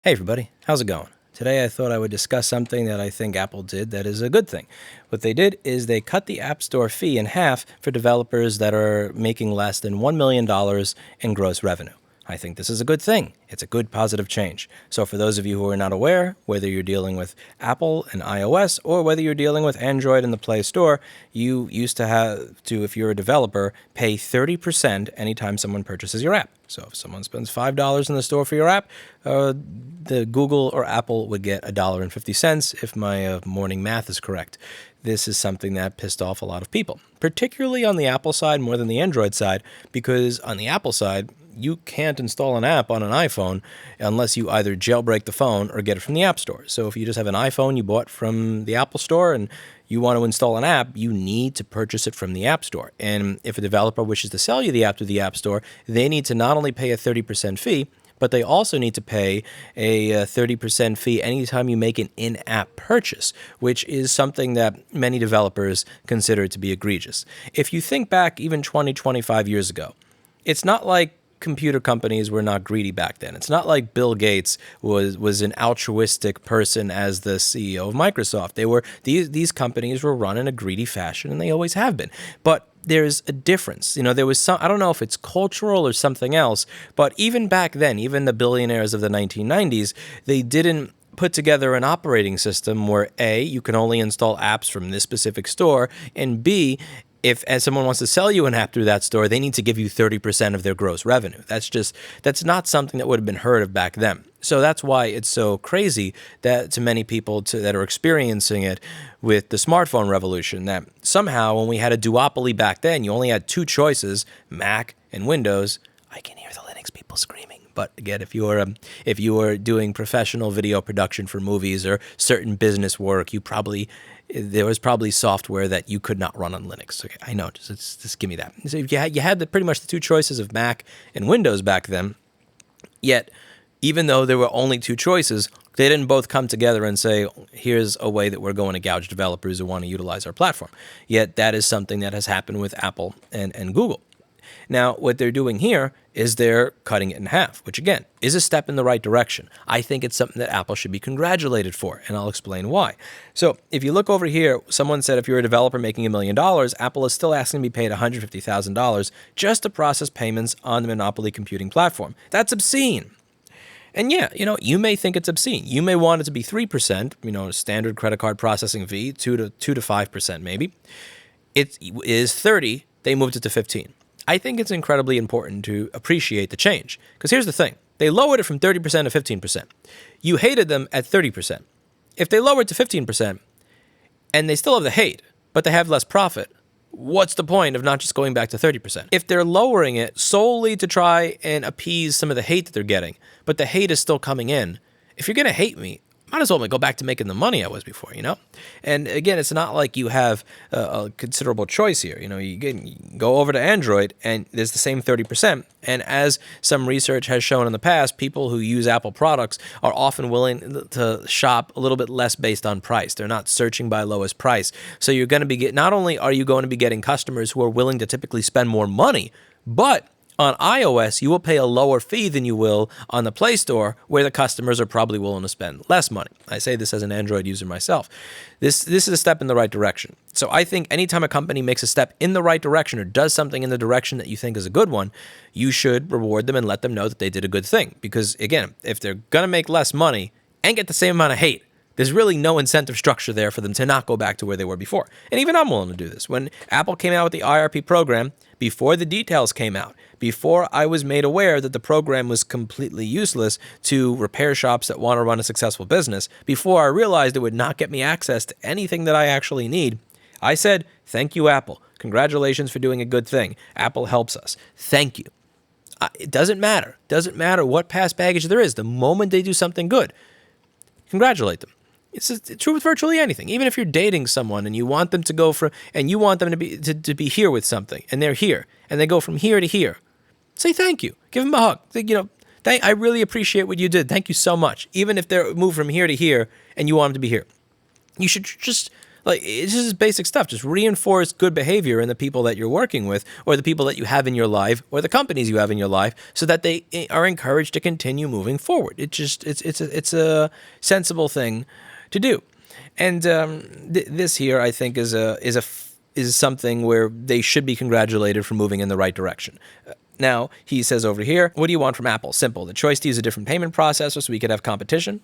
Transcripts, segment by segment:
Hey everybody, how's it going? Today I thought I would discuss something that I think Apple did that is a good thing. What they did is they cut the App Store fee in half for developers that are making less than $1 million in gross revenue. I think this is a good thing. It's a good positive change. So for those of you who are not aware, whether you're dealing with Apple and iOS or whether you're dealing with Android in the Play Store, you used to have to, if you're a developer, pay 30% anytime someone purchases your app. So if someone spends $5 in the store for your app, the Google or Apple would get $1.50 if my morning math is correct. This is something that pissed off a lot of people, particularly on the Apple side more than the Android side, because on the Apple side, you can't install an app on an iPhone unless you either jailbreak the phone or get it from the App Store. So if you just have an iPhone you bought from the Apple Store and you want to install an app, you need to purchase it from the App Store. And if a developer wishes to sell you the app through the App Store, they need to not only pay a 30% fee, but they also need to pay a 30% fee anytime you make an in-app purchase, which is something that many developers consider to be egregious. If you think back even 20, 25 years ago, it's not like computer companies were not greedy back then. It's not like Bill Gates was an altruistic person as the CEO of Microsoft. These companies were run in a greedy fashion, and they always have been. But there's a difference. There was some, I don't know if it's cultural or something else, but even back then, even the billionaires of the 1990s, they didn't put together an operating system where A, you can only install apps from this specific store, and B, if as someone wants to sell you an app through that store, they need to give you 30% of their gross revenue. That's not something that would have been heard of back then. So that's why it's so crazy that to many people that are experiencing it with the smartphone revolution, that somehow when we had a duopoly back then, you only had two choices, Mac and Windows. I can hear the Linux people screaming. But again, if you are doing professional video production for movies or certain business work, there was probably software that you could not run on Linux. Okay, I know, just give me that. So you had pretty much the two choices of Mac and Windows back then, yet even though there were only two choices, they didn't both come together and say, here's a way that we're going to gouge developers who want to utilize our platform. Yet that is something that has happened with Apple and Google. Now, what they're doing here is they're cutting it in half, which again is a step in the right direction. I think it's something that Apple should be congratulated for, and I'll explain why. So if you look over here, someone said if you're a developer making $1 million, Apple is still asking to be paid $150,000 just to process payments on the monopoly computing platform. That's obscene. And yeah, you may think it's obscene. You may want it to be 3%, standard credit card processing fee, 2 to 5% maybe. It is 30, they moved it to 15. I think it's incredibly important to appreciate the change. Because here's the thing. They lowered it from 30% to 15%. You hated them at 30%. If they lower it to 15% and they still have the hate, but they have less profit, what's the point of not just going back to 30%? If they're lowering it solely to try and appease some of the hate that they're getting, but the hate is still coming in, if you're going to hate me, might as well go back to making the money I was before, And again, it's not like you have a considerable choice here. You go over to Android and there's the same 30%. And as some research has shown in the past, people who use Apple products are often willing to shop a little bit less based on price. They're not searching by lowest price. So you're going to be not only are you going to be getting customers who are willing to typically spend more money, but on iOS, you will pay a lower fee than you will on the Play Store, where the customers are probably willing to spend less money. I say this as an Android user myself. This is a step in the right direction. So I think anytime a company makes a step in the right direction or does something in the direction that you think is a good one, you should reward them and let them know that they did a good thing. Because again, if they're going to make less money and get the same amount of hate, there's really no incentive structure there for them to not go back to where they were before. And even I'm willing to do this. When Apple came out with the IRP program, before the details came out, before I was made aware that the program was completely useless to repair shops that want to run a successful business, before I realized it would not get me access to anything that I actually need, I said, thank you, Apple. Congratulations for doing a good thing. Apple helps us. Thank you. It doesn't matter. It doesn't matter what past baggage there is. The moment they do something good, congratulate them. It's true with virtually anything. Even if you're dating someone and you want them to go and you want them to be here with something, and they're here, and they go from here to here, say thank you. Give them a hug. I really appreciate what you did. Thank you so much. Even if they're moved from here to here and you want them to be here, you should just Like, it's just basic stuff. Just reinforce good behavior in the people that you're working with, or the people that you have in your life, or the companies you have in your life, so that they are encouraged to continue moving forward. It's a sensible thing to do. And this here, I think, is something where they should be congratulated for moving in the right direction. Now, he says over here, what do you want from Apple? Simple. The choice to use a different payment processor so we could have competition.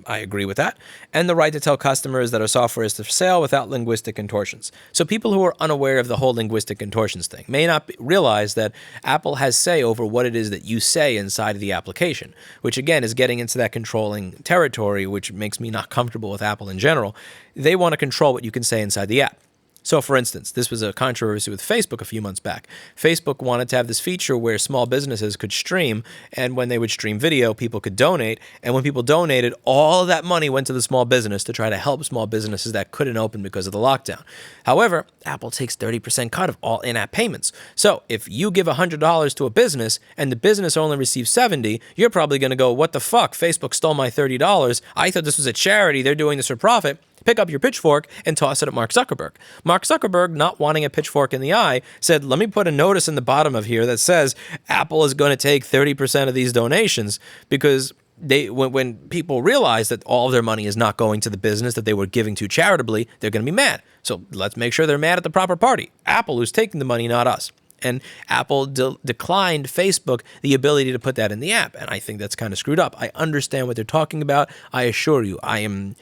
I agree with that. And the right to tell customers that our software is for sale without linguistic contortions. So people who are unaware of the whole linguistic contortions thing may not realize that Apple has say over what it is that you say inside of the application, which again is getting into that controlling territory, which makes me not comfortable with Apple in general. They want to control what you can say inside the app. So, for instance, this was a controversy with Facebook a few months back. Facebook wanted to have this feature where small businesses could stream, and when they would stream video, people could donate. And when people donated, all of that money went to the small business to try to help small businesses that couldn't open because of the lockdown. However, Apple takes 30% cut of all in-app payments. So, if you give $100 to a business and the business only receives $70, you're probably going to go, what the fuck? Facebook stole my $30. I thought this was a charity. They're doing this for profit. Pick up your pitchfork and toss it at Mark Zuckerberg. Mark Zuckerberg, not wanting a pitchfork in the eye, said, let me put a notice in the bottom of here that says Apple is going to take 30% of these donations, because when people realize that all of their money is not going to the business that they were giving to charitably, they're going to be mad. So let's make sure they're mad at the proper party. Apple, who's taking the money, not us. And Apple declined Facebook the ability to put that in the app. And I think that's kind of screwed up. I understand what they're talking about. I assure you, I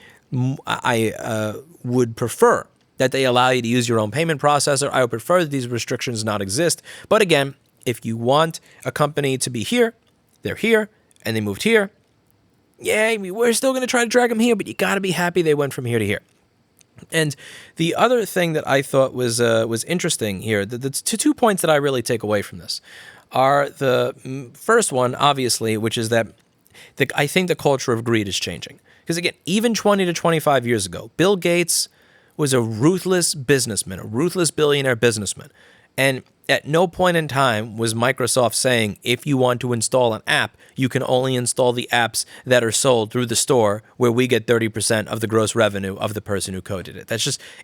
would prefer that they allow you to use your own payment processor. I would prefer that these restrictions not exist. But again, if you want a company to be here, they're here, and they moved here, yeah, we're still going to try to drag them here, but you got to be happy they went from here to here. And the other thing that I thought was interesting here, the 2 points that I really take away from this are the first one, obviously, which is that I think the culture of greed is changing. Because again, even 20 to 25 years ago, Bill Gates was a ruthless businessman, a ruthless billionaire businessman. And at no point in time was Microsoft saying, if you want to install an app, you can only install the apps that are sold through the store, where we get 30% of the gross revenue of the person who coded it.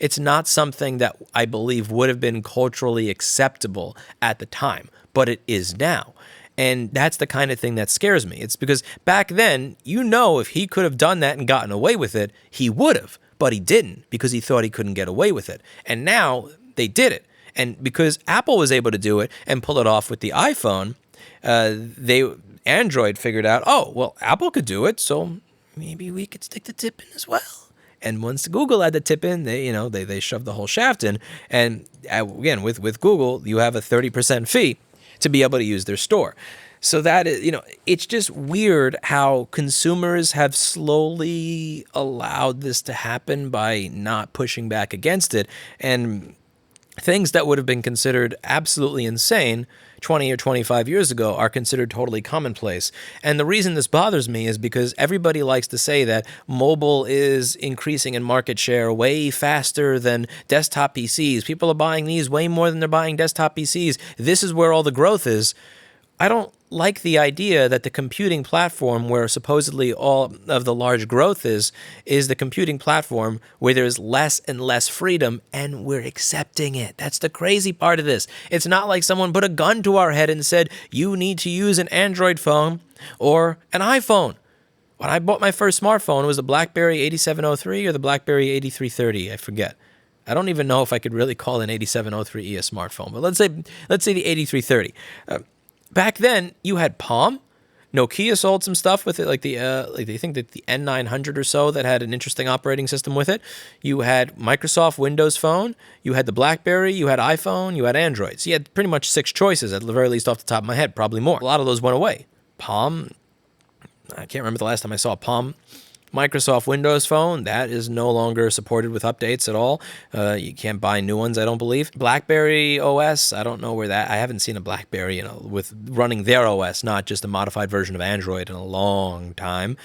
It's not something that I believe would have been culturally acceptable at the time, but it is now. And that's the kind of thing that scares me. It's because back then, if he could have done that and gotten away with it, he would have. But he didn't, because he thought he couldn't get away with it. And now they did it. And because Apple was able to do it and pull it off with the iPhone, Android figured out, oh, well, Apple could do it, so maybe we could stick the tip in as well. And once Google had the tip in, they shoved the whole shaft in. And again, with Google, you have a 30% fee to be able to use their store. So that is, it's just weird how consumers have slowly allowed this to happen by not pushing back against it. And things that would have been considered absolutely insane 20 or 25 years ago are considered totally commonplace. And the reason this bothers me is because everybody likes to say that mobile is increasing in market share way faster than desktop PCs. People are buying these way more than they're buying desktop PCs. This is where all the growth is. I don't like the idea that the computing platform, where supposedly all of the large growth is the computing platform where there's less and less freedom, and we're accepting it. That's the crazy part of this. It's not like someone put a gun to our head and said, you need to use an Android phone or an iPhone. When I bought my first smartphone, it was the BlackBerry 8703 or the BlackBerry 8330, I forget. I don't even know if I could really call an 8703E a smartphone, but let's say the 8330. Back then, you had Palm. Nokia sold some stuff with it, like they think that the N900 or so that had an interesting operating system with it. You had Microsoft Windows Phone. You had the BlackBerry. You had iPhone. You had Android. So you had pretty much 6 choices, at the very least off the top of my head, probably more. A lot of those went away. Palm, I can't remember the last time I saw a Palm. Microsoft Windows Phone, that is no longer supported with updates at all. You can't buy new ones, I don't believe. BlackBerry OS, I don't know where that. I haven't seen a BlackBerry, with running their OS, not just a modified version of Android, in a long time.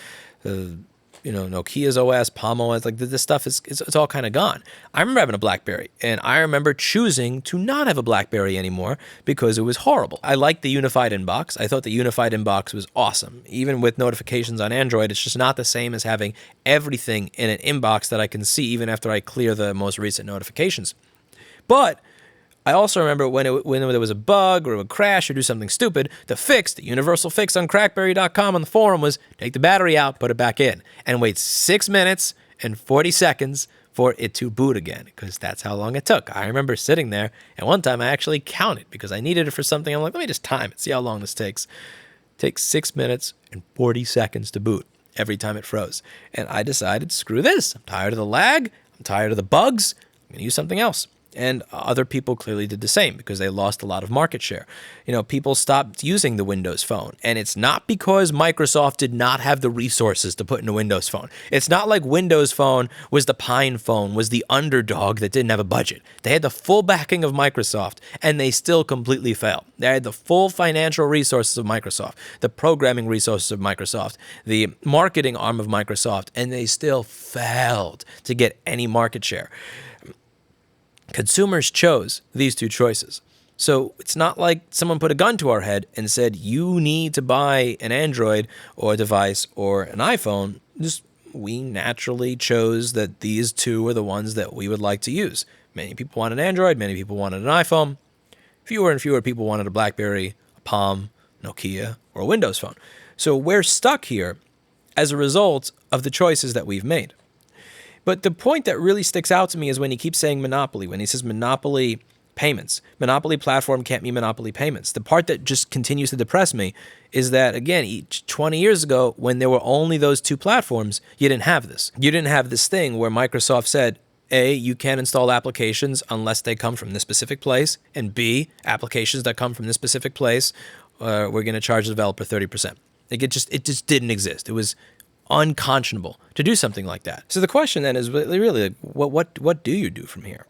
Nokia's OS, Palm OS, like this stuff it's all kind of gone. I remember having a BlackBerry, and I remember choosing to not have a BlackBerry anymore because it was horrible. I liked the unified inbox. I thought the unified inbox was awesome. Even with notifications on Android, it's just not the same as having everything in an inbox that I can see even after I clear the most recent notifications. But I also remember when there was a bug or it would crash or do something stupid, the universal fix on crackberry.com on the forum was take the battery out, put it back in, and wait 6 minutes and 40 seconds for it to boot again, because that's how long it took. I remember sitting there, and one time I actually counted because I needed it for something. I'm like, let me just time it, see how long this takes. It takes 6 minutes and 40 seconds to boot every time it froze. And I decided, screw this. I'm tired of the lag. I'm tired of the bugs. I'm going to use something else. And other people clearly did the same because they lost a lot of market share. People stopped using the Windows Phone. And it's not because Microsoft did not have the resources to put in a Windows Phone. It's not like Windows Phone was the Pine Phone, was the underdog that didn't have a budget. They had the full backing of Microsoft, and they still completely failed. They had the full financial resources of Microsoft, the programming resources of Microsoft, the marketing arm of Microsoft, and they still failed to get any market share. Consumers chose these two choices. So it's not like someone put a gun to our head and said, you need to buy an Android or a device or an iPhone. We naturally chose that these two are the ones that we would like to use. Many people wanted Android, many people wanted an iPhone. Fewer and fewer people wanted a BlackBerry, a Palm, Nokia, or a Windows Phone. So we're stuck here as a result of the choices that we've made. But the point that really sticks out to me is when he keeps saying monopoly, when he says monopoly payments. Monopoly platform can't mean monopoly payments. The part that just continues to depress me is that, again, 20 years ago, when there were only those two platforms, you didn't have this. You didn't have this thing where Microsoft said, A, you can't install applications unless they come from this specific place, and B, applications that come from this specific place, we're going to charge the developer 30%. It just didn't exist. It was unconscionable to do something like that. So the question then is really, what do you do from here?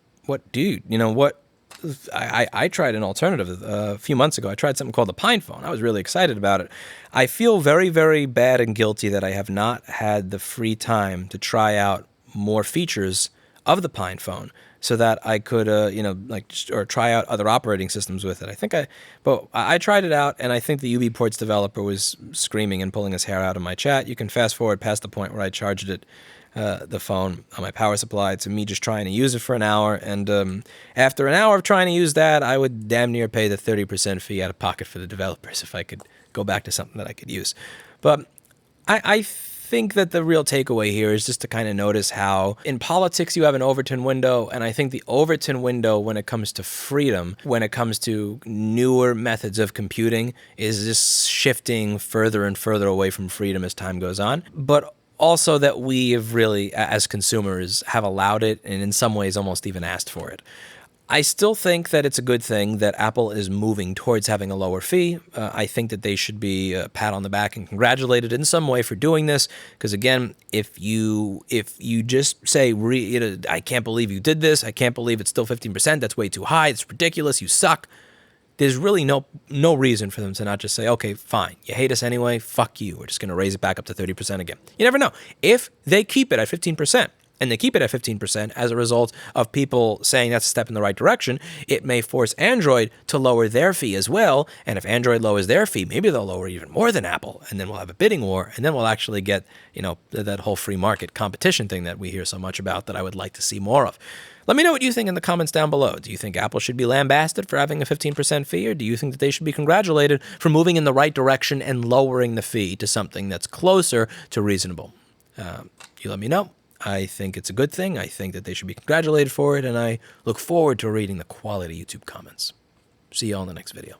I tried an alternative a few months ago. I tried something called the Pine Phone. I was really excited about it. I feel very, very bad and guilty that I have not had the free time to try out more features of the Pine Phone so that I could, or try out other operating systems with it. But I tried it out, and I think the UBports developer was screaming and pulling his hair out in my chat. You can fast forward past the point where I charged it, the phone on my power supply, to me just trying to use it for an hour. And after an hour of trying to use that, I would damn near pay the 30% fee out of pocket for the developers if I could go back to something that I could use. But I think that the real takeaway here is just to kind of notice how in politics you have an Overton window, and I think the Overton window when it comes to freedom, when it comes to newer methods of computing, is just shifting further and further away from freedom as time goes on. But also that we have really, as consumers, have allowed it and in some ways almost even asked for it. I still think that it's a good thing that Apple is moving towards having a lower fee. I think that they should be pat on the back and congratulated in some way for doing this. Because again, if you just say, I can't believe you did this, I can't believe it's still 15%, that's way too high, it's ridiculous, you suck. There's really no reason for them to not just say, okay, fine, you hate us anyway, fuck you, we're just going to raise it back up to 30% again. You never know. If they keep it at 15%, and they keep it at 15% as a result of people saying that's a step in the right direction, it may force Android to lower their fee as well. And if Android lowers their fee, maybe they'll lower even more than Apple. And then we'll have a bidding war. And then we'll actually get, that whole free market competition thing that we hear so much about that I would like to see more of. Let me know what you think in the comments down below. Do you think Apple should be lambasted for having a 15% fee, or do you think that they should be congratulated for moving in the right direction and lowering the fee to something that's closer to reasonable? You let me know. I think it's a good thing. I think that they should be congratulated for it, and I look forward to reading the quality YouTube comments. See you all in the next video.